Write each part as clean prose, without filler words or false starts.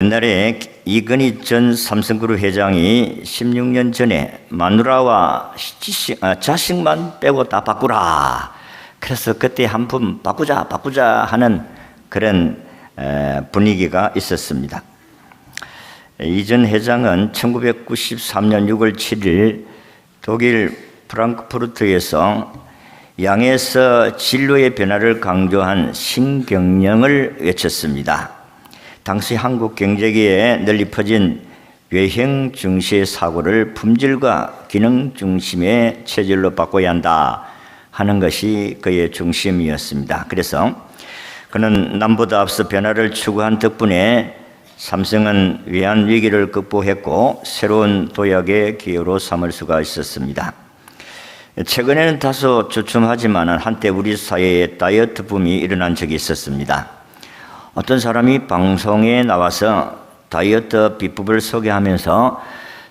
옛날에 이건희 전 삼성그룹 회장이 16년 전에 마누라와 자식만 빼고 다 바꾸라. 그래서 그때 한 번 바꾸자 하는 그런 분위기가 있었습니다. 이 전 회장은 1993년 6월 7일 독일 프랑크푸르트에서 양에서 진로의 변화를 강조한 신경영을 외쳤습니다. 당시 한국 경제계에 널리 퍼진 외형 중시의 사고를 품질과 기능 중심의 체질로 바꿔야 한다 하는 것이 그의 중심이었습니다. 그래서 그는 남보다 앞서 변화를 추구한 덕분에 삼성은 외환 위기를 극복했고 새로운 도약의 기회로 삼을 수가 있었습니다. 최근에는 다소 주춤하지만 한때 우리 사회에 다이어트 붐이 일어난 적이 있었습니다. 어떤 사람이 방송에 나와서 다이어트 비법을 소개하면서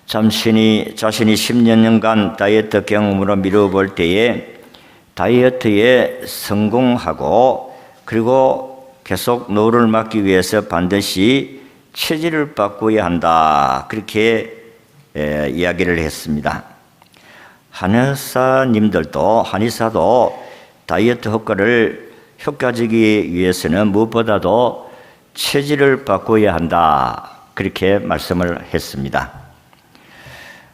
자신이 10여 년간 다이어트 경험으로 미뤄볼 때에 다이어트에 성공하고 그리고 계속 노후를 막기 위해서 반드시 체질을 바꿔야 한다. 그렇게 이야기를 했습니다. 한의사도 다이어트 효과를 효과적이기 위해서는 무엇보다도 체질을 바꿔야 한다. 그렇게 말씀을 했습니다.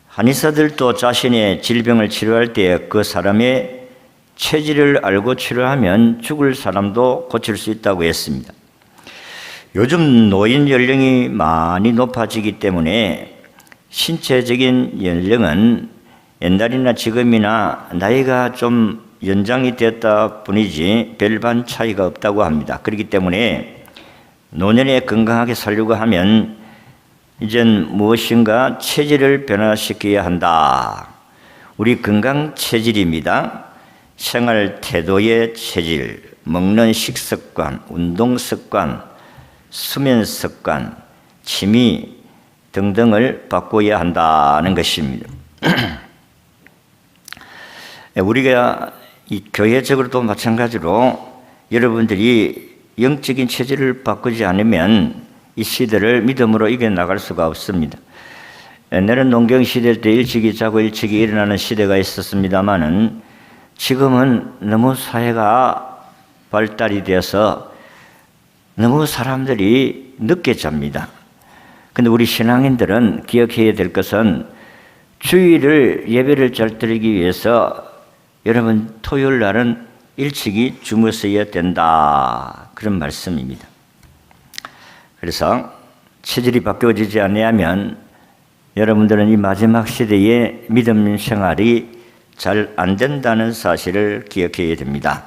한의사들도 자신의 질병을 치료할 때 그 사람의 체질을 알고 치료하면 죽을 사람도 고칠 수 있다고 했습니다. 요즘 노인 연령이 많이 높아지기 때문에 신체적인 연령은 옛날이나 지금이나 나이가 좀 연장이 됐다 뿐이지 별반 차이가 없다고 합니다. 그렇기 때문에 노년에 건강하게 살려고 하면 이젠 무엇인가 체질을 변화시켜야 한다. 우리 건강 체질입니다. 생활 태도의 체질, 먹는 식습관, 운동 습관, 수면 습관, 취미 등등을 바꿔야 한다는 것입니다. 우리가 이 교회적으로도 마찬가지로 여러분들이 영적인 체질을 바꾸지 않으면 이 시대를 믿음으로 이겨나갈 수가 없습니다. 옛날엔 농경시대 때 일찍이 자고 일찍이 일어나는 시대가 있었습니다마는 지금은 너무 사회가 발달이 되어서 너무 사람들이 늦게 잡니다. 근데 우리 신앙인들은 기억해야 될 것은 주일을 예배를 잘 드리기 위해서 여러분 토요일 날은 일찍이 주무셔야 된다. 그런 말씀입니다. 그래서 체질이 바뀌어지지 않으면 여러분들은 이 마지막 시대의 믿음 생활이 잘 안 된다는 사실을 기억해야 됩니다.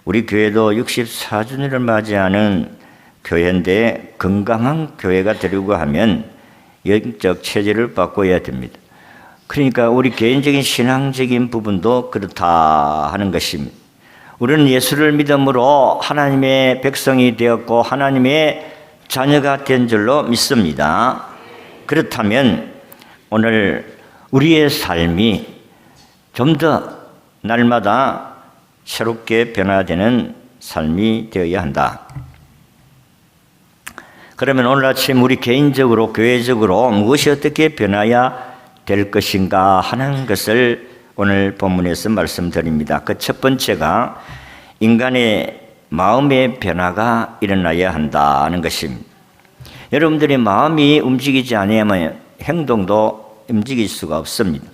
우리 교회도 64주년을 맞이하는 교회인데 건강한 교회가 되려고 하면 영적 체질을 바꿔야 됩니다. 그러니까 우리 개인적인 신앙적인 부분도 그렇다 하는 것입니다. 우리는 예수를 믿음으로 하나님의 백성이 되었고 하나님의 자녀가 된 줄로 믿습니다. 그렇다면 오늘 우리의 삶이 좀 더 날마다 새롭게 변화되는 삶이 되어야 한다. 그러면 오늘 아침 우리 개인적으로 교회적으로 무엇이 어떻게 변화야 될 것인가 하는 것을 오늘 본문에서 말씀드립니다. 그 첫 번째가 인간의 마음의 변화가 일어나야 한다는 것입니다. 여러분들의 마음이 움직이지 않으면 행동도 움직일 수가 없습니다.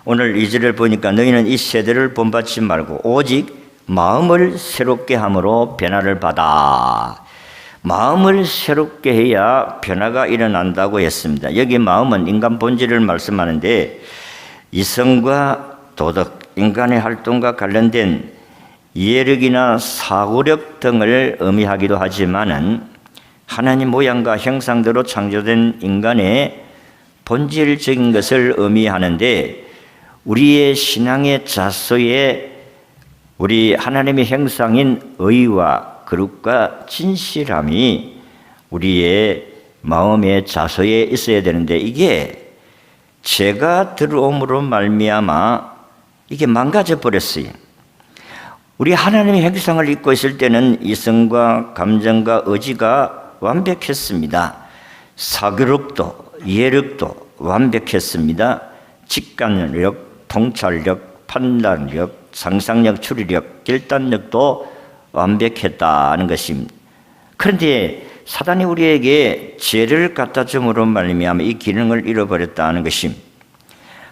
오늘 2절을 보니까 너희는 이 세대를 본받지 말고 오직 마음을 새롭게 함으로 변화를 받아. 마음을 새롭게 해야 변화가 일어난다고 했습니다. 여기 마음은 인간 본질을 말씀하는데 이성과 도덕, 인간의 활동과 관련된 이해력이나 사고력 등을 의미하기도 하지만은 하나님 모양과 형상대로 창조된 인간의 본질적인 것을 의미하는데 우리의 신앙의 자소에 우리 하나님의 형상인 의와 거룩과 진실함이 우리의 마음의 자소에 있어야 되는데 이게 죄가 들어옴으로 말미암아 이게 망가져 버렸어요. 우리 하나님의 형상을 입고 있을 때는 이성과 감정과 의지가 완벽했습니다. 사교력도 이해력도 완벽했습니다. 직관력, 통찰력, 판단력, 상상력, 추리력, 결단력도 완벽했다는 것입니다. 그런데 사단이 우리에게 죄를 갖다 줌으로 말미암아 이 기능을 잃어버렸다는 것입니다.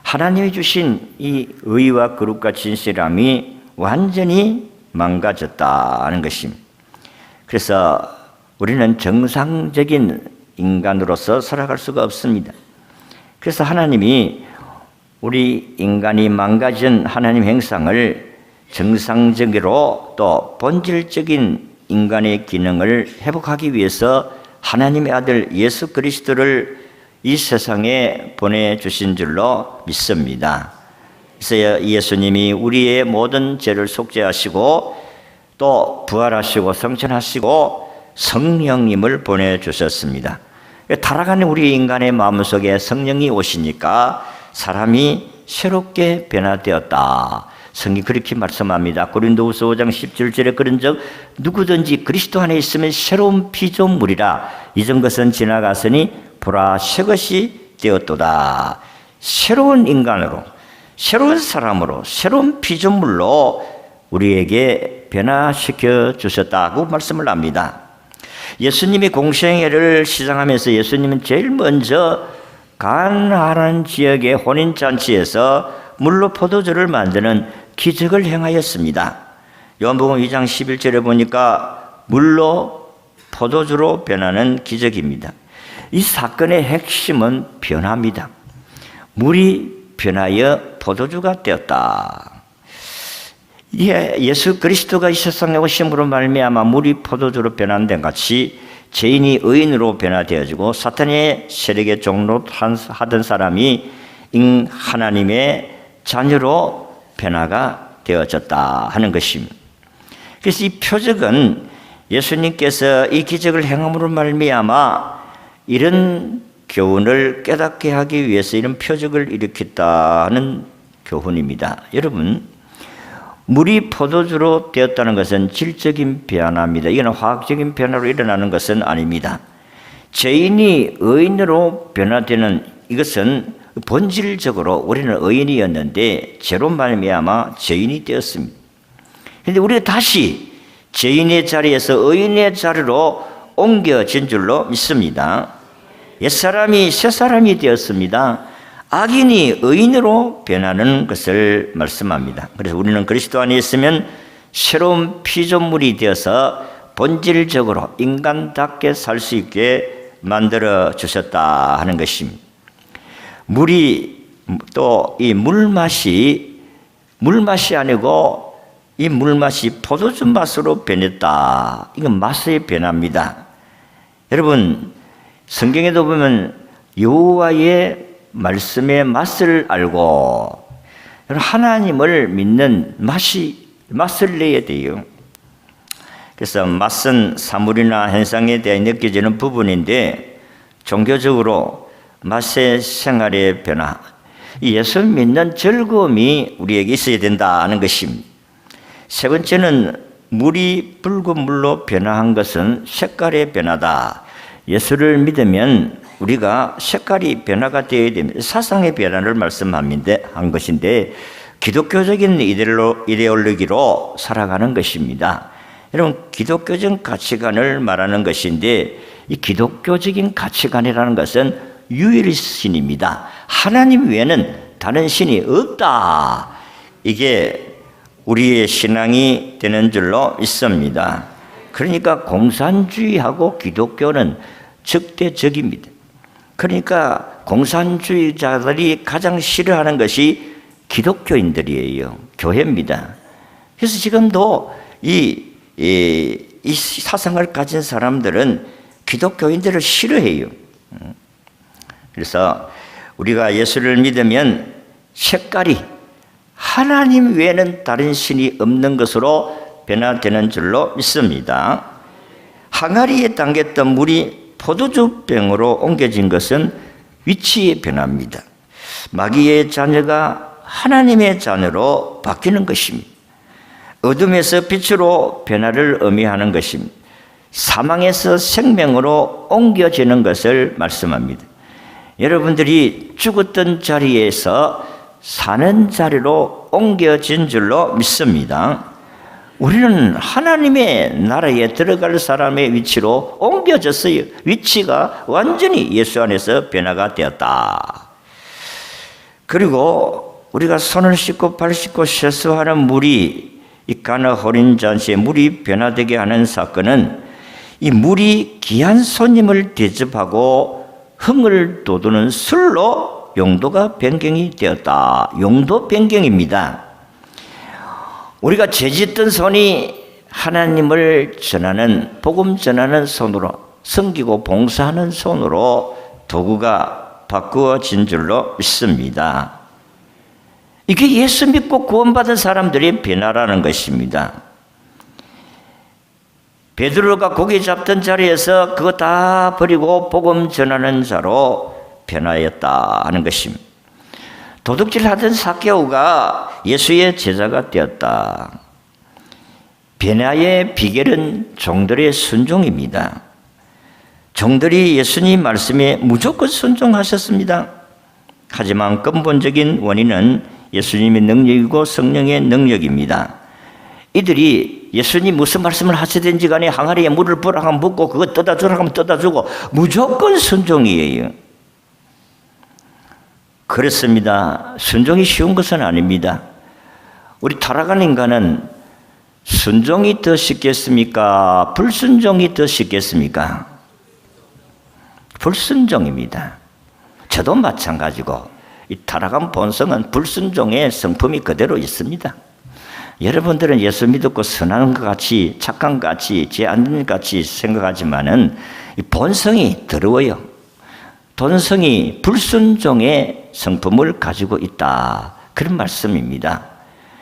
하나님이 주신 이 의와 거룩과 진실함이 완전히 망가졌다는 것입니다. 그래서 우리는 정상적인 인간으로서 살아갈 수가 없습니다. 그래서 하나님이 우리 인간이 망가진 하나님 형상을 정상적으로 또 본질적인 인간의 기능을 회복하기 위해서 하나님의 아들 예수 그리스도를 이 세상에 보내주신 줄로 믿습니다. 그래서 예수님이 우리의 모든 죄를 속죄하시고 또 부활하시고 성천하시고 성령님을 보내주셨습니다. 타락하는 우리 인간의 마음속에 성령이 오시니까 사람이 새롭게 변화되었다. 성경이 그렇게 말씀합니다. 고린도후서 5장 17절에 그런즉 누구든지 그리스도 안에 있으면 새로운 피조물이라 이전 것은 지나갔으니 보라 새 것이 되었도다. 새로운 인간으로, 새로운 사람으로, 새로운 피조물로 우리에게 변화시켜 주셨다고 말씀을 합니다. 예수님이 공생애를 시작하면서 예수님은 제일 먼저 가나안 지역의 혼인잔치에서 물로 포도주를 만드는 기적을 행하였습니다. 요한복음 2장 11절에 보니까 물로 포도주로 변하는 기적입니다. 이 사건의 핵심은 변화입니다. 물이 변하여 포도주가 되었다. 예수 그리스도가 이 세상에 오심으로 말미암아 물이 포도주로 변한 같이 죄인이 의인으로 변화되어지고 사탄의 세력의 종로 하던 사람이 하나님의 자녀로 변화가 되어졌다 하는 것입니다. 그래서 이 표적은 예수님께서 이 기적을 행함으로 말미암아 이런 교훈을 깨닫게 하기 위해서 이런 표적을 일으켰다는 교훈입니다. 여러분, 물이 포도주로 되었다는 것은 질적인 변화입니다. 이건 화학적인 변화로 일어나는 것은 아닙니다. 죄인이 의인으로 변화되는 이것은 본질적으로 우리는 의인이었는데 죄로 말미암아 죄인이 되었습니다. 그런데 우리가 다시 죄인의 자리에서 의인의 자리로 옮겨진 줄로 믿습니다. 옛사람이 새사람이 되었습니다. 악인이 의인으로 변하는 것을 말씀합니다. 그래서 우리는 그리스도 안에 있으면 새로운 피조물이 되어서 본질적으로 인간답게 살 수 있게 만들어 주셨다 하는 것입니다. 물이 또 이 물맛이 아니고 이 물맛이 포도주 맛으로 변했다. 이건 맛의 변화입니다. 여러분, 성경에도 보면 여호와의 말씀의 맛을 알고 하나님을 믿는 맛을 내야 돼요. 그래서 맛은 사물이나 현상에 대해 느껴지는 부분인데 종교적으로 맛의 생활의 변화, 예수 믿는 즐거움이 우리에게 있어야 된다는 것입니다. 세 번째는 물이 붉은 물로 변화한 것은 색깔의 변화다. 예수를 믿으면 우리가 색깔이 변화가 되어야 됩니다. 사상의 변화를 말씀한 것인데 기독교적인 이데올로기로 살아가는 것입니다. 여러분, 기독교적 가치관을 말하는 것인데 이 기독교적인 가치관이라는 것은 유일신입니다. 하나님 외에는 다른 신이 없다. 이게 우리의 신앙이 되는 줄로 믿습니다. 그러니까 공산주의하고 기독교는 적대적입니다. 그러니까 공산주의자들이 가장 싫어하는 것이 기독교인들이에요. 교회입니다. 그래서 지금도 이 사상을 가진 사람들은 기독교인들을 싫어해요. 그래서 우리가 예수를 믿으면 색깔이 하나님 외에는 다른 신이 없는 것으로 변화되는 줄로 믿습니다. 항아리에 담겼던 물이 포도주병으로 옮겨진 것은 위치의 변화입니다. 마귀의 자녀가 하나님의 자녀로 바뀌는 것입니다. 어둠에서 빛으로 변화를 의미하는 것입니다. 사망에서 생명으로 옮겨지는 것을 말씀합니다. 여러분들이 죽었던 자리에서 사는 자리로 옮겨진 줄로 믿습니다. 우리는 하나님의 나라에 들어갈 사람의 위치로 옮겨졌어요. 위치가 완전히 예수 안에서 변화가 되었다. 그리고 우리가 손을 씻고 발 씻고 세수하는 물이 이 가나 호린 잔치에 물이 변화되게 하는 사건은 이 물이 귀한 손님을 대접하고 흥을 돋우는 술로 용도가 변경이 되었다. 용도 변경입니다. 우리가 죄짓던 손이 하나님을 전하는, 복음 전하는 손으로, 섬기고 봉사하는 손으로 도구가 바꾸어진 줄로 믿습니다. 이게 예수 믿고 구원받은 사람들의 변화라는 것입니다. 베드로가 고기 잡던 자리에서 그거 다 버리고 복음 전하는 자로 변화했다 하는 것입니다. 도둑질 하던 삭개오가 예수의 제자가 되었다. 변화의 비결은 종들의 순종입니다. 종들이 예수님 말씀에 무조건 순종하셨습니다. 하지만 근본적인 원인은 예수님의 능력이고 성령의 능력입니다. 이들이 예수님 무슨 말씀을 하시든지 간에 항아리에 물을 부으라 하면 붓고 그거 떠다 주라 하면 떠다 주고 무조건 순종이에요. 그렇습니다. 순종이 쉬운 것은 아닙니다. 우리 타락한 인간은 순종이 더 쉽겠습니까? 불순종이 더 쉽겠습니까? 불순종입니다. 저도 마찬가지고 이 타락한 본성은 불순종의 성품이 그대로 있습니다. 여러분들은 예수 믿고 선한 것 같이 착한 것 같이 죄 안 되는 것 같이 생각하지만은 이 본성이 더러워요. 본성이 불순종의 성품을 가지고 있다. 그런 말씀입니다.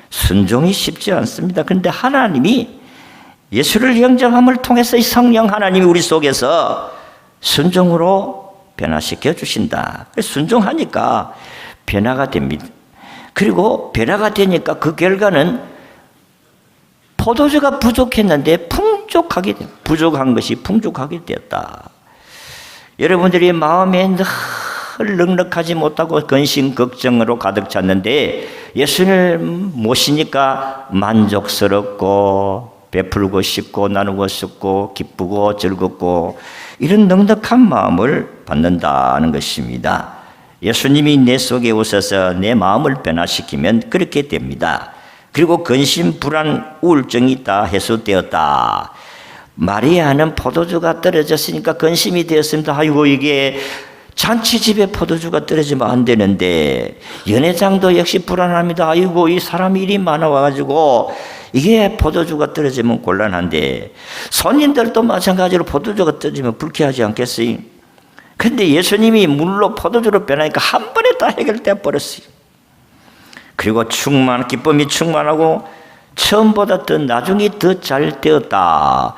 순종이 쉽지 않습니다. 그런데 하나님이 예수를 영접함을 통해서 이 성령 하나님이 우리 속에서 순종으로 변화시켜 주신다. 순종하니까 변화가 됩니다. 그리고 변화가 되니까 그 결과는 포도주가 부족했는데 부족한 것이 풍족하게 되었다. 여러분들이 마음에 늘 넉넉하지 못하고 근심 걱정으로 가득 찼는데 예수를 모시니까 만족스럽고 베풀고 싶고 나누고 싶고 기쁘고 즐겁고 이런 넉넉한 마음을 받는다는 것입니다. 예수님이 내 속에 오셔서 내 마음을 변화시키면 그렇게 됩니다. 그리고 근심, 불안, 우울증이 다 해소되었다. 마리아는 포도주가 떨어졌으니까 근심이 되었습니다. 아이고 이게 잔치집에 포도주가 떨어지면 안 되는데 연회장도 역시 불안합니다. 아이고 이 사람이 일이 많아와가지고 이게 포도주가 떨어지면 곤란한데 손님들도 마찬가지로 포도주가 떨어지면 불쾌하지 않겠어요? 그런데 예수님이 물로 포도주로 변하니까 한 번에 다 해결돼 버렸어요. 그리고 기쁨이 충만하고 처음보다 더 나중에 더 잘 되었다.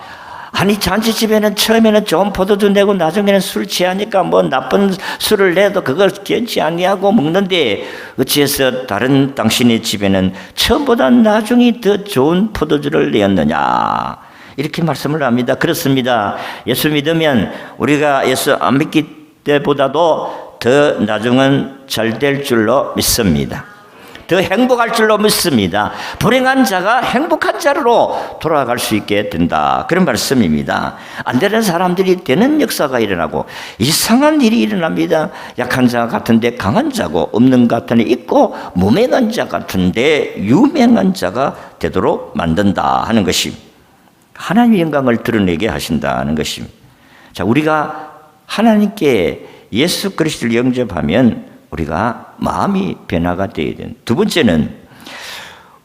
아니 잔치집에는 처음에는 좋은 포도주 내고 나중에는 술 취하니까 뭐 나쁜 술을 내도 그걸 견치 아니하고 먹는데 어찌해서 다른 당신의 집에는 처음보다 나중에 더 좋은 포도주를 내었느냐 이렇게 말씀을 합니다. 그렇습니다. 예수 믿으면 우리가 예수 안 믿기 때보다도 더 나중은 잘 될 줄로 믿습니다. 더 행복할 줄로 믿습니다. 불행한 자가 행복한 자로 돌아갈 수 있게 된다. 그런 말씀입니다. 안 되는 사람들이 되는 역사가 일어나고 이상한 일이 일어납니다. 약한 자 같은데 강한 자고 없는 것 같으니 있고 무명한 자 같은데 유명한 자가 되도록 만든다 하는 것입니다. 하나님의 영광을 드러내게 하신다는 것입니다. 자, 우리가 하나님께 예수 그리스도를 영접하면 우리가 마음이 변화가 되어야 되는. 두 번째는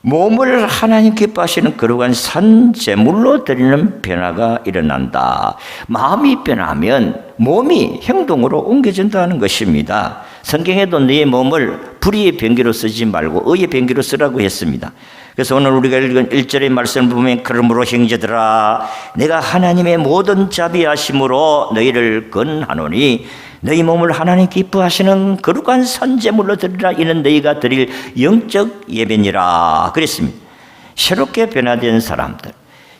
몸을 하나님 기뻐하시는 거룩한 산 제물로 드리는 변화가 일어난다. 마음이 변하면 몸이 행동으로 옮겨진다는 것입니다. 성경에도 너의 몸을 불의의 병기로 쓰지 말고 의의 병기로 쓰라고 했습니다. 그래서 오늘 우리가 읽은 1절의 말씀을 보면 그러므로 형제들아 내가 하나님의 모든 자비하심으로 너희를 권하노니 너희 몸을 하나님 기뻐하시는 거룩한 산제물로 드리라. 이는 너희가 드릴 영적 예배니라 그랬습니다. 새롭게 변화된 사람들,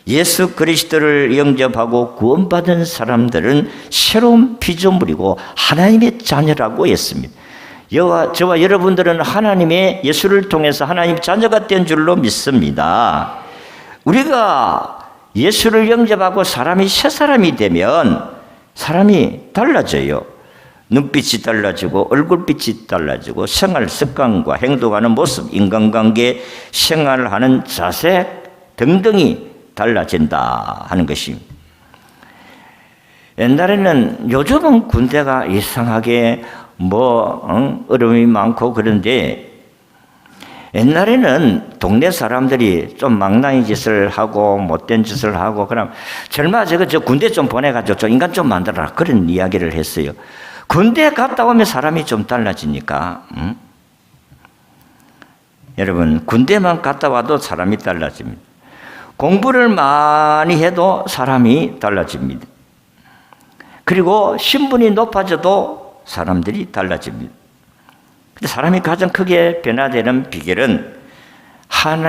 예수 그리스도를 영접하고 구원받은 사람들은 새로운 피조물이고 하나님의 자녀라고 했습니다. 저와 여러분들은 하나님의 예수를 통해서 하나님 자녀가 된 줄로 믿습니다. 우리가 예수를 영접하고 사람이 새 사람이 되면 사람이 달라져요. 눈빛이 달라지고 얼굴빛이 달라지고 생활 습관과 행동하는 모습, 인간관계, 생활하는 자세 등등이 달라진다 하는 것입니다. 옛날에는, 요즘은 군대가 이상하게 어려움이 많고 그런데, 옛날에는 동네 사람들이 좀 망나니 짓을 하고 못된 짓을 하고 그럼 젊아 저 군대 좀 보내가지고 좀 인간 좀 만들어라, 그런 이야기를 했어요. 군대 갔다 오면 사람이 좀 달라지니까, 여러분, 군대만 갔다 와도 사람이 달라집니다. 공부를 많이 해도 사람이 달라집니다. 그리고 신분이 높아져도 사람들이 달라집니다. 근데 사람이 가장 크게 변화되는 비결은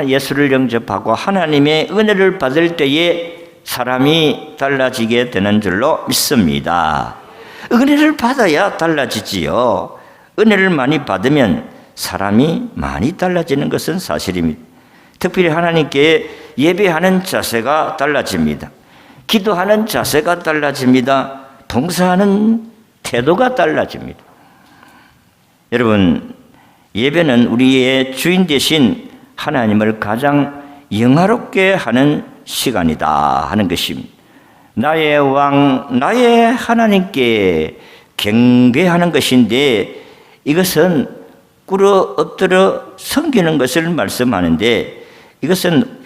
예수를 영접하고 하나님의 은혜를 받을 때에 사람이 달라지게 되는 줄로 믿습니다. 은혜를 받아야 달라지지요. 은혜를 많이 받으면 사람이 많이 달라지는 것은 사실입니다. 특별히 하나님께 예배하는 자세가 달라집니다. 기도하는 자세가 달라집니다. 봉사하는 태도가 달라집니다. 여러분, 예배는 우리의 주인 되신 하나님을 가장 영화롭게 하는 시간이다 하는 것입니다. 나의 왕, 나의 하나님께 경배하는 것인데, 이것은 꿇어 엎드려 섬기는 것을 말씀하는데, 이것은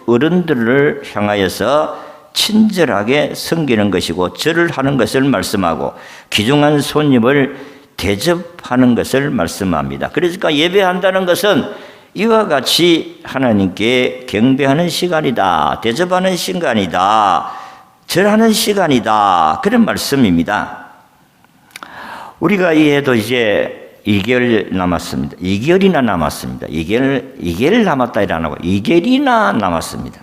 어른들을 향하여서 친절하게 섬기는 것이고 절을 하는 것을 말씀하고 귀중한 손님을 대접하는 것을 말씀합니다. 그러니까 예배한다는 것은 이와 같이 하나님께 경배하는 시간이다, 대접하는 시간이다, 절하는 시간이다, 그런 말씀입니다. 우리가 이해도 이제 2개월 남았습니다. 2개월이나 남았습니다. 2개월 남았다 이라고 2개월이나 남았습니다.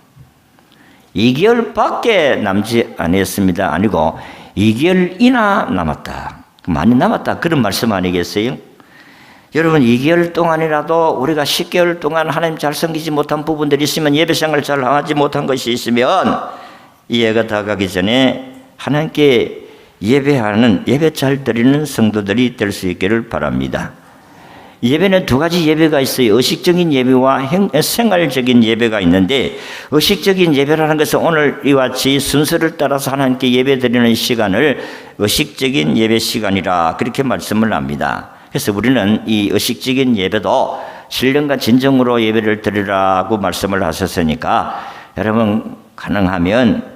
2개월밖에 남지 않았습니다. 아니고 2개월이나 남았다. 많이 남았다, 그런 말씀 아니겠어요? 여러분, 2개월 동안이라도 우리가 10개월 동안 하나님 잘 섬기지 못한 부분들이 있으면, 예배 생활 잘 하지 못한 것이 있으면, 이해가 다 가기 전에 하나님께 예배 잘 드리는 성도들이 될 수 있기를 바랍니다. 예배는 2가지 예배가 있어요. 의식적인 예배와 생활적인 예배가 있는데, 의식적인 예배라는 것은 오늘 이와 같이 순서를 따라서 하나님께 예배 드리는 시간을 의식적인 예배 시간이라 그렇게 말씀을 합니다. 그래서 우리는 이 의식적인 예배도 신령과 진정으로 예배를 드리라고 말씀을 하셨으니까, 여러분 가능하면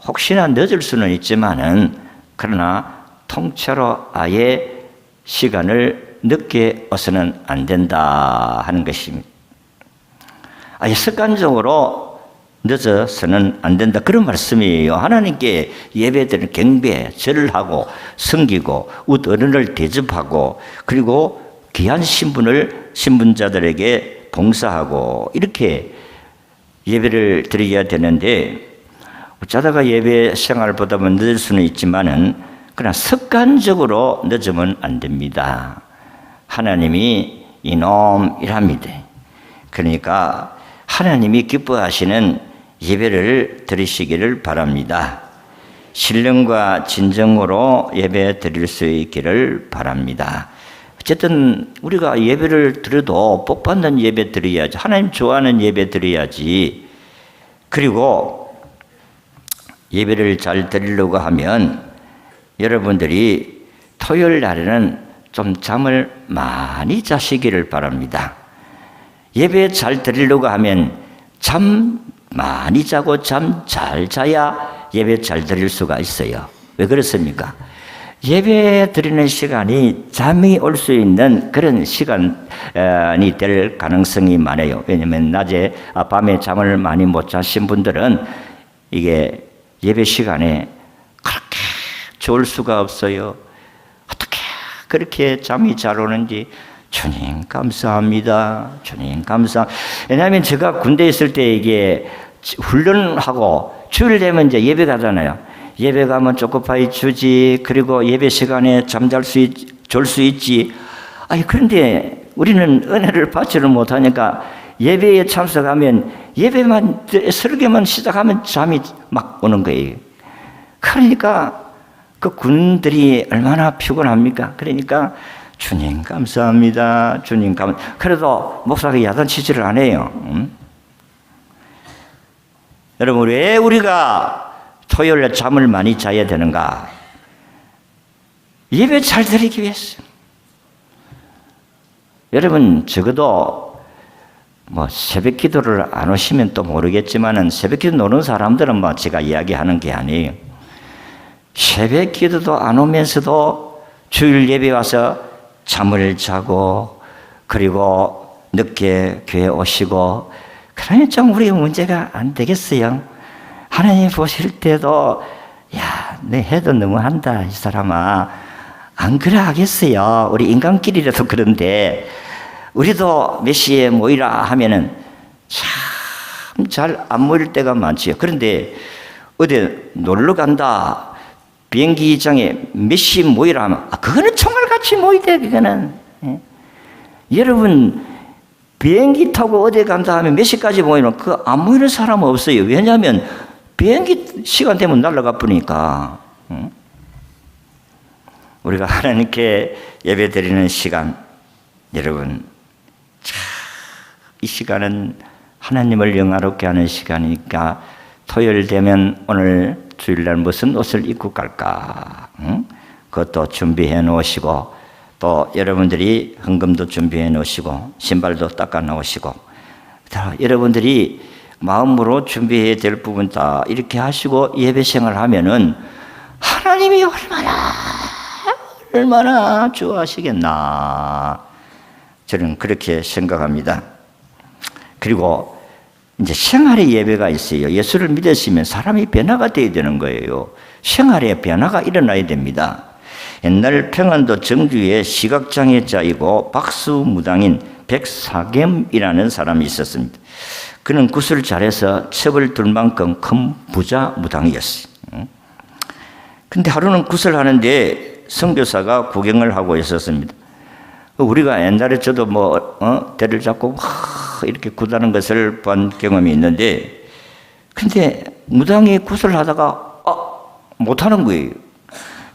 혹시나 늦을 수는 있지만은, 그러나 통째로 아예 시간을 늦게 와서는 안 된다 하는 것입니다. 아예 습관적으로 늦어서는 안 된다, 그런 말씀이에요. 하나님께 예배드리는 경배, 절을 하고 섬기고 어른을 대접하고, 그리고 귀한 신분자들에게 봉사하고, 이렇게 예배를 드려야 되는데, 어쩌다가 예배 생활을 보다 보면 늦을 수는 있지만은, 그러나 습관적으로 늦으면 안 됩니다. 하나님이 이놈이랍니다. 그러니까 하나님이 기뻐하시는 예배를 드리시기를 바랍니다. 신령과 진정으로 예배 드릴 수 있기를 바랍니다. 어쨌든 우리가 예배를 드려도 복 받는 예배 드려야지, 하나님 좋아하는 예배 드려야지. 그리고 예배를 잘 드리려고 하면 여러분들이 토요일 날에는 좀 잠을 많이 자시기를 바랍니다. 예배 잘 드리려고 하면 잠 많이 자고 잠 잘 자야 예배 잘 드릴 수가 있어요. 왜 그렇습니까? 예배 드리는 시간이 잠이 올 수 있는 그런 시간이 될 가능성이 많아요. 왜냐하면 밤에 잠을 많이 못 자신 분들은 이게 예배 시간에 그렇게 좋을 수가 없어요. 어떻게 그렇게 잠이 잘 오는지 주님 감사합니다. 주님 감사. 왜냐하면 제가 군대에 있을 때 이게 훈련하고 주일 되면 이제 예배 가잖아요. 예배 가면 초코파이 주지, 그리고 예배 시간에 잠잘 수 졸 수 있지. 아니, 그런데 우리는 은혜를 받지를 못하니까 예배에 참석하면 예배만, 설교만 시작하면 잠이 막 오는 거예요. 그러니까 그 군들이 얼마나 피곤합니까? 그러니까 주님 감사합니다. 주님 그래도 목사가 야단치지를 안 해요. 여러분, 왜 우리가 토요일에 잠을 많이 자야 되는가? 예배 잘 드리기 위해서. 여러분, 적어도 뭐 새벽 기도를 안 오시면 또 모르겠지만은 새벽 기도 노는 사람들은 뭐 제가 이야기하는 게 아니에요. 새벽 기도도 안 오면서도 주일 예배 와서 잠을 자고, 그리고 늦게 교회 오시고, 그러면 좀 우리 문제가 안 되겠어요? 하나님 보실 때도, 야, 내 해도 너무한다, 이 사람아. 안 그래 하겠어요? 우리 인간끼리라도 그런데, 우리도 몇 시에 모이라 하면은 참 잘 안 모일 때가 많지요. 그런데 어디 놀러 간다, 비행기장에 몇 시 모이라 하면, 그거는 총알같이 모이대, 그거는. 예? 여러분, 비행기 타고 어디 간다 하면 몇 시까지 모이면 그 안 모이는 사람 없어요. 왜냐하면 비행기 시간 되면 날아가 버리니까. 우리가 하나님께 예배 드리는 시간, 여러분, 이 시간은 하나님을 영화롭게 하는 시간이니까 토요일 되면 오늘 주일날 무슨 옷을 입고 갈까? 그것도 준비해 놓으시고, 또 여러분들이 헌금도 준비해 놓으시고, 신발도 닦아 놓으시고, 다 여러분들이 마음으로 준비해야 될 부분 다 이렇게 하시고 예배 생활을 하면은 하나님이 얼마나 좋아하시겠나, 저는 그렇게 생각합니다. 그리고 이제 생활의 예배가 있어요. 예수를 믿으시면 사람이 변화가 되어야 되는 거예요. 생활에 변화가 일어나야 됩니다. 옛날 평안도 정주에 시각장애자이고 박수무당인 백사겸이라는 사람이 있었습니다. 그는 굿을 잘해서 첩을 둘 만큼 큰 부자 무당이었어요. 근데 하루는 굿을 하는데 선교사가 구경을 하고 있었습니다. 우리가 옛날에 저도 대를 잡고 이렇게 굿하는 것을 본 경험이 있는데, 근데 무당이 굿을 하다가 못하는 거예요.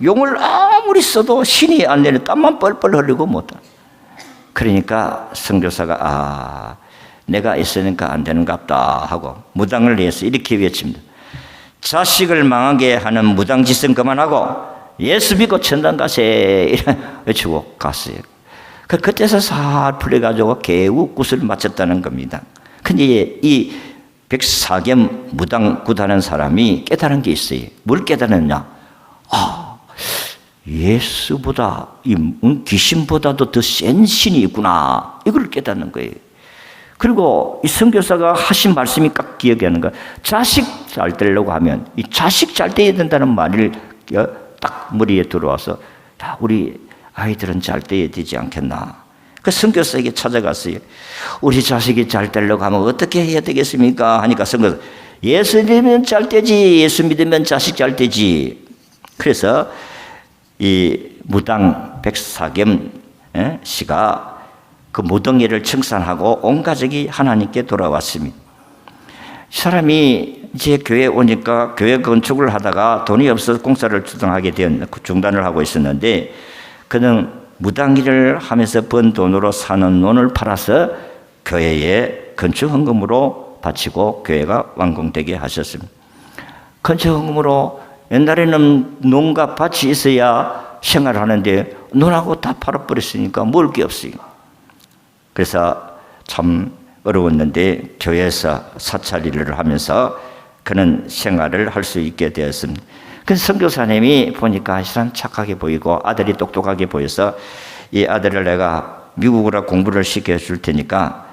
용을 아무리 써도 신이 안 내려, 땀만 뻘뻘 흘리고 못하. 그러니까 선교사가 내가 있으니까 안 되는갑다 하고 무당을 위해서 이렇게 외칩니다. 자식을 망하게 하는 무당 짓은 그만하고 예수 믿고 천당 가세, 이렇게 외치고 갔어요. 그때서 살 풀려가지고 겨우 굿을 마쳤다는 겁니다. 근데 이 백사겸 무당 굿하는 사람이 깨달은 게 있어요. 뭘 깨달았냐? 예수보다, 귀신보다도 더 센 신이 있구나, 이걸 깨닫는 거예요. 그리고 이 선교사가 하신 말씀이 딱 기억이 나는 거예요. 자식 잘 되려고 하면 이 자식 잘 돼야 된다는 말을 딱 머리에 들어와서, 우리 아이들은 잘 돼야 되지 않겠나. 그 선교사에게 찾아갔어요. 우리 자식이 잘 되려고 하면 어떻게 해야 되겠습니까? 하니까 선교사, 예수 믿으면 잘 되지, 예수 믿으면 자식 잘 되지. 그래서 이 무당 백사겸 씨가 그 무덩이를 청산하고 온 가족이 하나님께 돌아왔습니다. 사람이 이제 교회에 오니까 교회 건축을 하다가 돈이 없어서 공사를 중단을 하고 있었는데, 그는 무당일을 하면서 번 돈으로 사는 논을 팔아서 교회에 건축 헌금으로 바치고 교회가 완공되게 하셨습니다. 건축 헌금으로, 옛날에는 논과 밭이 있어야 생활하는데 논하고 다 팔아버렸으니까 먹을 게 없어요. 그래서 참 어려웠는데 교회에서 사찰일을 하면서 그는 생활을 할 수 있게 되었습니다. 그래서 선교사님이 보니까 이 사람 착하게 보이고 아들이 똑똑하게 보여서, 이 아들을 내가 미국으로 공부를 시켜줄 테니까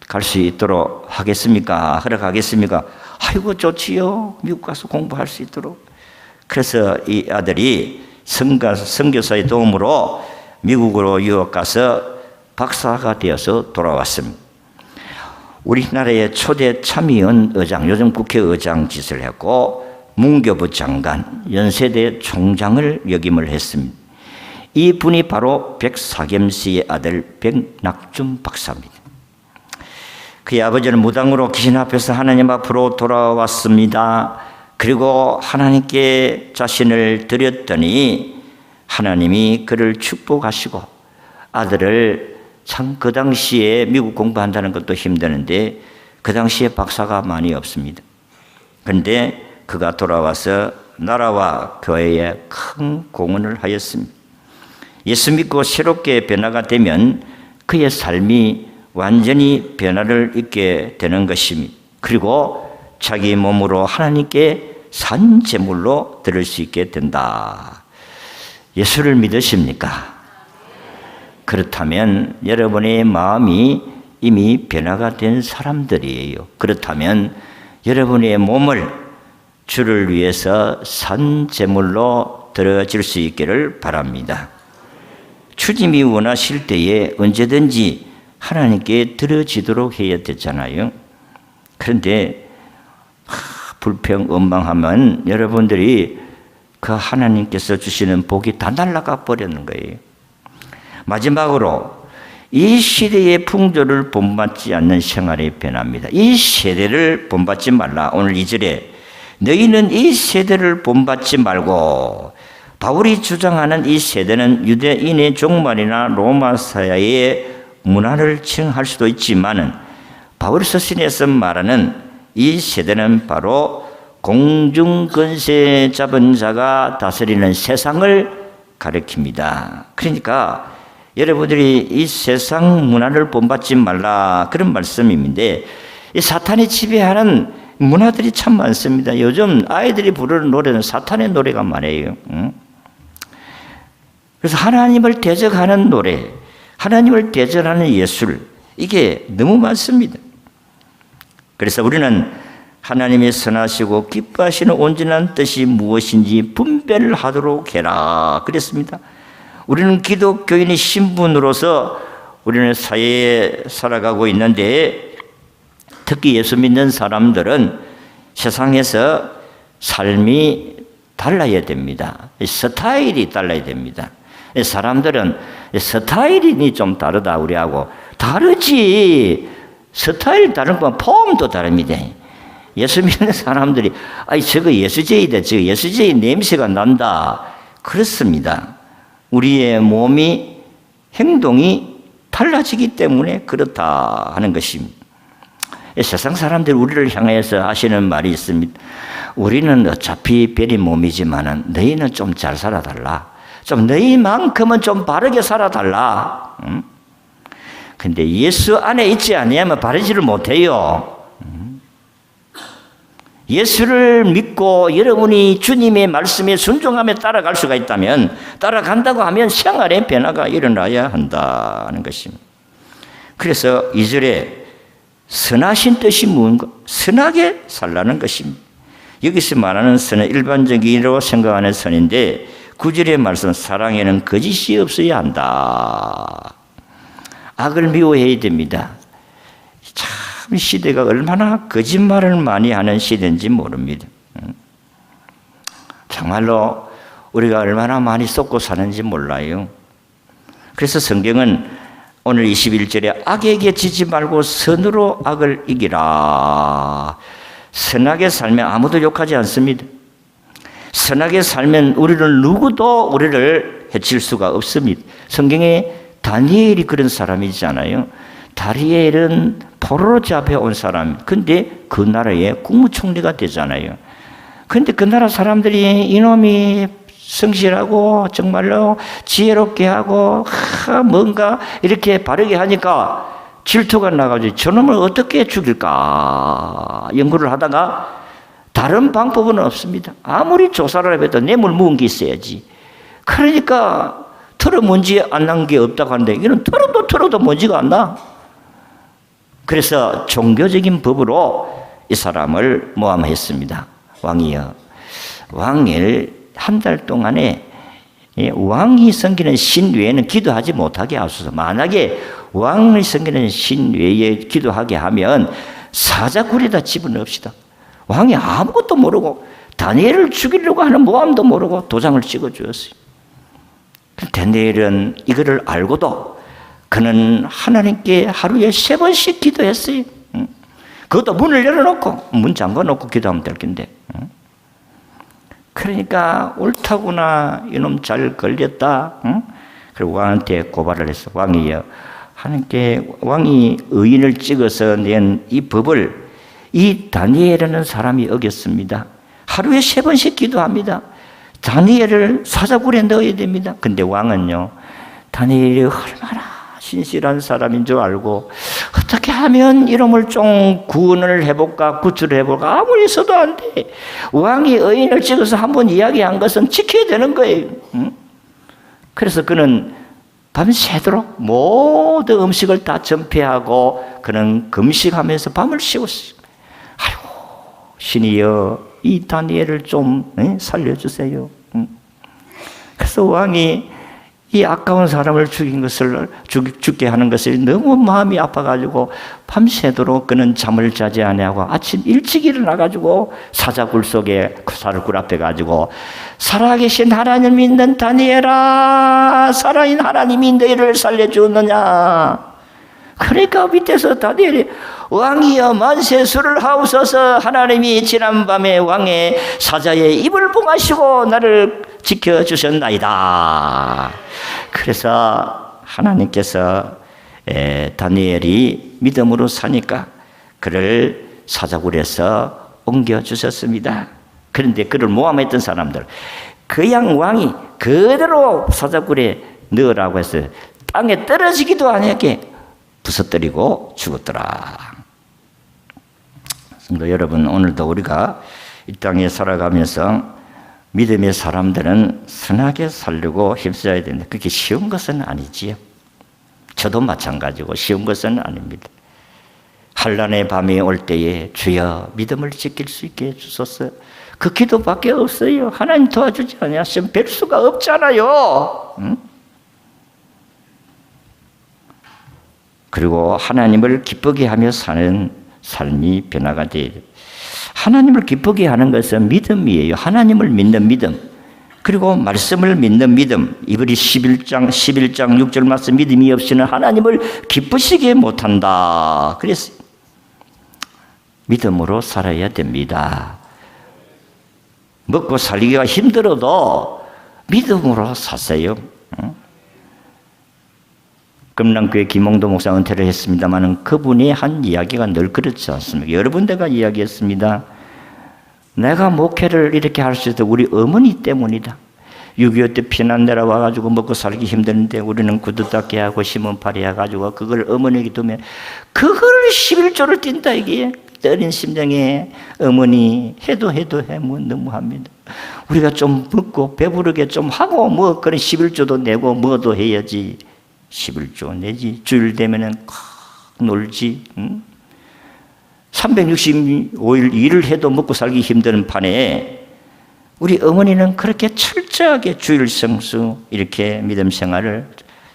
갈 수 있도록 하겠습니까? 허락하겠습니까? 아이고 좋지요, 미국 가서 공부할 수 있도록. 그래서 이 아들이 선교사의 도움으로 미국으로 유학 가서 박사가 되어서 돌아왔습니다. 우리나라의 초대 참의원 의장, 요즘 국회의장 짓을 했고 문교부 장관, 연세대 총장을 역임을 했습니다. 이 분이 바로 백사겸 씨의 아들 백낙준 박사입니다. 그의 아버지는 무당으로 귀신 앞에서 하나님 앞으로 돌아왔습니다. 그리고 하나님께 자신을 드렸더니 하나님이 그를 축복하시고 아들을 참 그 당시에 미국 공부한다는 것도 힘드는데 그 당시에 박사가 많이 없습니다. 그런데 그가 돌아와서 나라와 교회에 큰 공헌을 하였습니다. 예수 믿고 새롭게 변화가 되면 그의 삶이 완전히 변화를 입게 되는 것입니다. 그리고 자기 몸으로 하나님께 산 제물로 드릴 수 있게 된다. 예수를 믿으십니까? 그렇다면 여러분의 마음이 이미 변화가 된 사람들이에요. 그렇다면 여러분의 몸을 주를 위해서 산 제물로 드려질 수 있기를 바랍니다. 주님이 원하실 때에 언제든지 하나님께 드려지도록 해야 되잖아요. 그런데 불평, 원망하면 여러분들이 그 하나님께서 주시는 복이 다 날아가 버리는 거예요. 마지막으로 이 시대의 풍조를 본받지 않는 생활이 변합니다. 이 세대를 본받지 말라. 오늘 2절에 너희는 이 세대를 본받지 말고, 바울이 주장하는 이 세대는 유대인의 종말이나 로마 사회의 문화를 칭할 수도 있지만 바울 서신에서 말하는 이 세대는 바로 공중권세 잡은 자가 다스리는 세상을 가리킵니다. 그러니까 여러분들이 이 세상 문화를 본받지 말라, 그런 말씀인데, 이 사탄이 지배하는 문화들이 참 많습니다. 요즘 아이들이 부르는 노래는 사탄의 노래가 많아요. 그래서 하나님을 대적하는 노래, 하나님을 대적하는 예술, 이게 너무 많습니다. 그래서 우리는 하나님의 선하시고 기뻐하시는 온전한 뜻이 무엇인지 분별을 하도록 해라 그랬습니다. 우리는 기독교인의 신분으로서 우리는 사회에 살아가고 있는데, 특히 예수 믿는 사람들은 세상에서 삶이 달라야 됩니다. 스타일이 달라야 됩니다. 사람들은 스타일이 좀 다르다 우리하고. 다르지. 스타일 다른 건 폼도 다릅니다. 예수 믿는 사람들이 저거 예수제이다, 저거 예수제이 냄새가 난다, 그렇습니다. 우리의 몸이, 행동이 달라지기 때문에 그렇다 하는 것입니다. 세상 사람들이 우리를 향해서 하시는 말이 있습니다. 우리는 어차피 별이 몸이지만 너희는 좀 잘 살아달라. 좀 너희만큼은 좀 바르게 살아달라. 근데 예수 안에 있지 아니하면 바르지를 못해요. 예수를 믿고 여러분이 주님의 말씀에 순종하며 따라갈 수가 있다면, 따라간다고 하면 생활의 변화가 일어나야 한다는 것입니다. 그래서 2절에 선하신 뜻이 무언가? 선하게 살라는 것입니다. 여기서 말하는 선은 일반적으로 생각하는 선인데, 9절의 말씀, 사랑에는 거짓이 없어야 한다. 악을 미워해야 됩니다. 참 시대가 얼마나 거짓말을 많이 하는 시대인지 모릅니다. 정말로 우리가 얼마나 많이 속고 사는지 몰라요. 그래서 성경은 오늘 21절에 악에게 지지 말고 선으로 악을 이기라. 선하게 살면 아무도 욕하지 않습니다. 선하게 살면 우리를 누구도 우리를 해칠 수가 없습니다. 성경에 다니엘이 그런 사람이잖아요. 다니엘은 포로 잡혀온 사람, 근데 그 나라의 국무총리가 되잖아요. 근데 그 나라 사람들이 이놈이 성실하고 정말로 지혜롭게 하고 뭔가 이렇게 바르게 하니까 질투가 나가지고 저놈을 어떻게 죽일까 연구를 하다가 다른 방법은 없습니다. 아무리 조사를 해도 뇌물 묵은 게 있어야지. 그러니까 털어 먼지 안 난 게 없다고 하는데 이건 털어도 먼지가 안 나. 그래서 종교적인 법으로 이 사람을 모함했습니다. 왕이여, 왕을 한 달 동안에 왕이 섬기는 신 외에는 기도하지 못하게 하소서. 만약에 왕의 섬기는 신 외에 기도하게 하면 사자굴에다 집어넣읍시다. 왕이 아무것도 모르고 다니엘을 죽이려고 하는 모함도 모르고 도장을 찍어주었어요. 다니엘은 이거를 알고도 그는 하나님께 하루에 3번씩 기도했어요. 그것도 문을 열어놓고 문 잠궈놓고 기도하면 될 텐데. 그러니까 옳다구나, 이놈 잘 걸렸다. 그리고 왕한테 고발을 했어. 왕이여, 하나님께 왕이 의인을 찍어서 낸 이 법을 이 다니엘이라는 사람이 어겼습니다. 하루에 3번씩 기도합니다. 다니엘을 사자굴에 넣어야 됩니다. 근데 왕은요, 다니엘이 얼마나 신실한 사람인 줄 알고 어떻게 하면 이놈을 좀 구원을 해볼까, 구출을 해볼까 아무리 써도 안 돼. 왕이 의인을 찍어서 한번 이야기한 것은 지켜야 되는 거예요. 그래서 그는 밤새도록 모든 음식을 다 전폐하고 그는 금식하면서 밤을 새웠어요. 아이고, 신이여, 이 다니엘을 좀 살려주세요. 그래서 왕이 이 아까운 사람을 죽게 하는 것을 너무 마음이 아파가지고 밤새도록 그는 잠을 자지 아니하고 아침 일찍 일어나가지고 사자굴 속에 사자굴 앞에 가지고 살아계신 하나님 믿는 다니엘아, 살아있는 하나님이 너희를 살려주느냐. 그러니까 밑에서 다니엘이 왕이여 만세수를 하옵소서, 하나님이 지난밤에 왕의 사자의 입을 봉하시고 나를 지켜주셨나이다. 그래서 하나님께서 다니엘이 믿음으로 사니까 그를 사자굴에서 옮겨주셨습니다. 그런데 그를 모함했던 사람들, 그냥 왕이 그대로 사자굴에 넣으라고 해서 땅에 떨어지기도 아니하게 부서뜨리고 죽었더라. 성도 여러분, 오늘도 우리가 이 땅에 살아가면서 믿음의 사람들은 선하게 살려고 힘써야 되는데 그게 쉬운 것은 아니지요. 저도 마찬가지고 쉬운 것은 아닙니다. 환난의 밤이 올 때에 주여 믿음을 지킬 수 있게 해주소서, 그 기도밖에 없어요. 하나님 도와주지 않으시면 뵐 수가 없잖아요. 그리고 하나님을 기쁘게 하며 사는 삶이 변화가 돼야 돼요. 하나님을 기쁘게 하는 것은 믿음이에요. 하나님을 믿는 믿음, 그리고 말씀을 믿는 믿음. 이브리 11장 6절 말씀, 믿음이 없이는 하나님을 기쁘시게 못한다. 그래서 믿음으로 살아야 됩니다. 먹고 살기가 힘들어도 믿음으로 사세요. 금남교회 김홍도 목사 은퇴를 했습니다만 그분이 한 이야기가 늘 그렇지 않습니까? 여러 번 내가 이야기했습니다. 내가 목회를 이렇게 할 수 있어도 우리 어머니 때문이다. 6.25 때 피난 내려와가지고 먹고 살기 힘드는데 우리는 구두 닦게 하고 신문팔이 해가지고 그걸 어머니에게 두면 그걸 11조를 뛴다 이게. 어린 심정에 어머니 해도 뭐 너무합니다. 우리가 좀 먹고 배부르게 좀 하고 뭐 그런 11조도 내고 뭐도 해야지. 11조 내지 주일 되면은 놀지. 365일 일을 해도 먹고 살기 힘든 판에 우리 어머니는 그렇게 철저하게 주일 성수 이렇게 믿음 생활을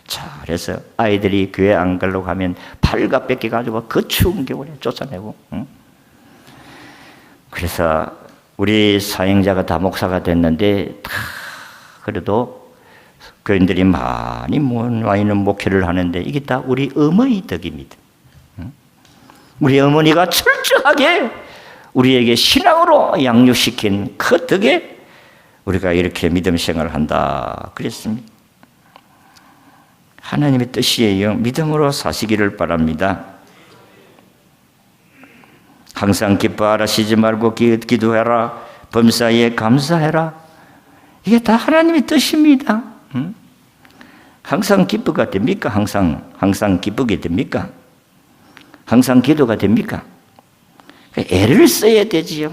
잘해서 아이들이 교회 안 가려고 하면 발가 뺏겨가지고 그 추운 겨울에 쫓아내고. 그래서 우리 사행자가 다 목사가 됐는데 다 그래도 교인들이 많이 모여 있는 목회를 하는데 이게 다 우리 어머니 덕입니다. 우리 어머니가 철저하게 우리에게 신앙으로 양육시킨 그 덕에 우리가 이렇게 믿음 생활을 한다 그랬습니다. 하나님의 뜻이에요. 믿음으로 사시기를 바랍니다. 항상 기뻐하라, 쉬지 말고 기도해라, 범사에 감사해라. 이게 다 하나님의 뜻입니다. 항상 기쁘가 됩니까? 항상 기쁘게 됩니까? 항상 기도가 됩니까? 애를 써야 되지요.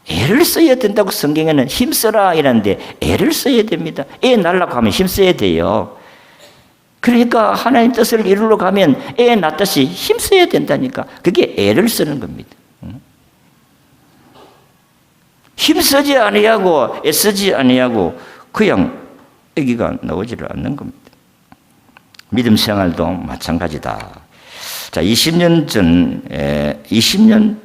애를 써야 된다고 성경에는 힘써라 이라는데 애를 써야 됩니다. 애 낳으려고 하면 힘써야 돼요. 그러니까 하나님 뜻을 이루러 가면 애 낳듯이 힘써야 된다니까. 그게 애를 쓰는 겁니다. 힘쓰지 아니하고 애쓰지 아니하고 그냥 아기가 나오지를 않는 겁니다. 믿음 생활도 마찬가지다. 자, 20년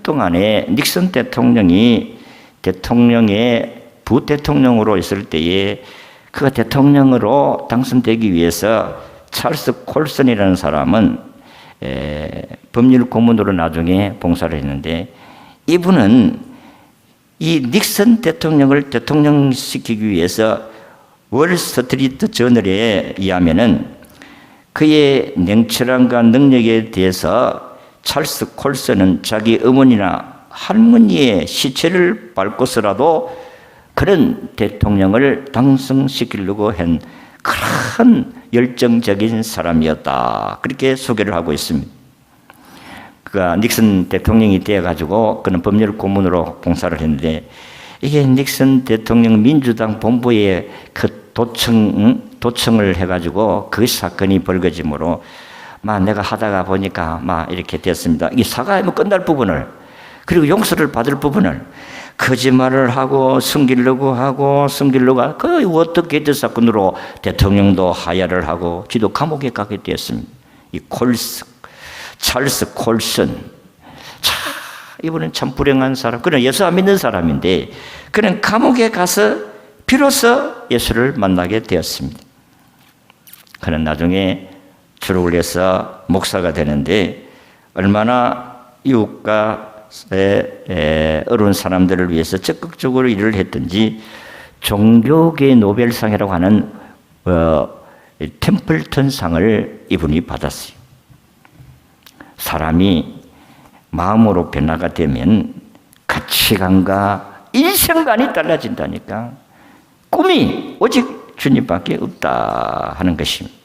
동안에 닉슨 대통령이 대통령의 부대통령으로 있을 때에 그가 대통령으로 당선되기 위해서 찰스 콜슨이라는 사람은 법률 고문으로 나중에 봉사를 했는데, 이분은 이 닉슨 대통령을 대통령시키기 위해서 월스트리트 저널에 의하면은 그의 냉철함과 능력에 대해서 찰스 콜슨은 자기 어머니나 할머니의 시체를 밟고서라도 그런 대통령을 당선시키려고 한 큰 열정적인 사람이었다. 그렇게 소개를 하고 있습니다. 그가 닉슨 대통령이 되어가지고 그는 법률 고문으로 봉사를 했는데, 이게 닉슨 대통령 민주당 본부에 그 도청을 해가지고 그 사건이 벌어짐으로 내가 하다가 보니까 이렇게 됐습니다. 이 사과하면 끝날 부분을, 그리고 용서를 받을 부분을 거짓말을 하고 숨기려고 하고 그 어떻게 사건으로 대통령도 하야를 하고 지도 감옥에 가게 되었습니다. 이 찰스 콜슨, 이분은 참 불행한 사람. 그는 예수 안 믿는 사람인데 그는 감옥에 가서 비로소 예수를 만나게 되었습니다. 그는 나중에 졸업을 해서 목사가 되는데, 얼마나 이웃과 어려운 사람들을 위해서 적극적으로 일을 했든지 종교계 노벨상이라고 하는 템플턴 상을 이분이 받았어요. 사람이 마음으로 변화가 되면 가치관과 인생관이 달라진다니까. 꿈이 오직 주님밖에 없다 하는 것입니다.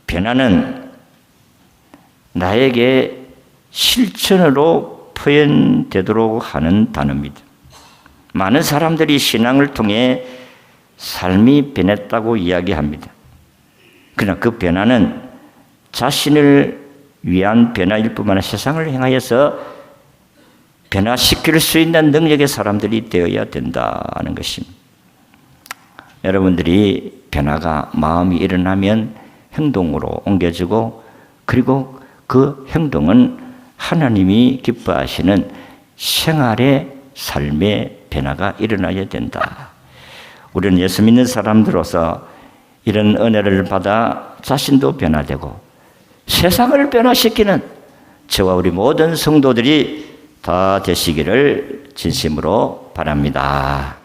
변화는 나에게 실천으로 표현되도록 하는 단어입니다. 많은 사람들이 신앙을 통해 삶이 변했다고 이야기합니다. 그러나 그 변화는 자신을 위한 변화일 뿐만 아니라 세상을 향하여서 변화시킬 수 있는 능력의 사람들이 되어야 된다는 것입니다. 여러분들이 변화가 마음이 일어나면 행동으로 옮겨지고, 그리고 그 행동은 하나님이 기뻐하시는 생활의 삶의 변화가 일어나야 된다. 우리는 예수 믿는 사람들로서 이런 은혜를 받아 자신도 변화되고 세상을 변화시키는 저와 우리 모든 성도들이 다 되시기를 진심으로 바랍니다.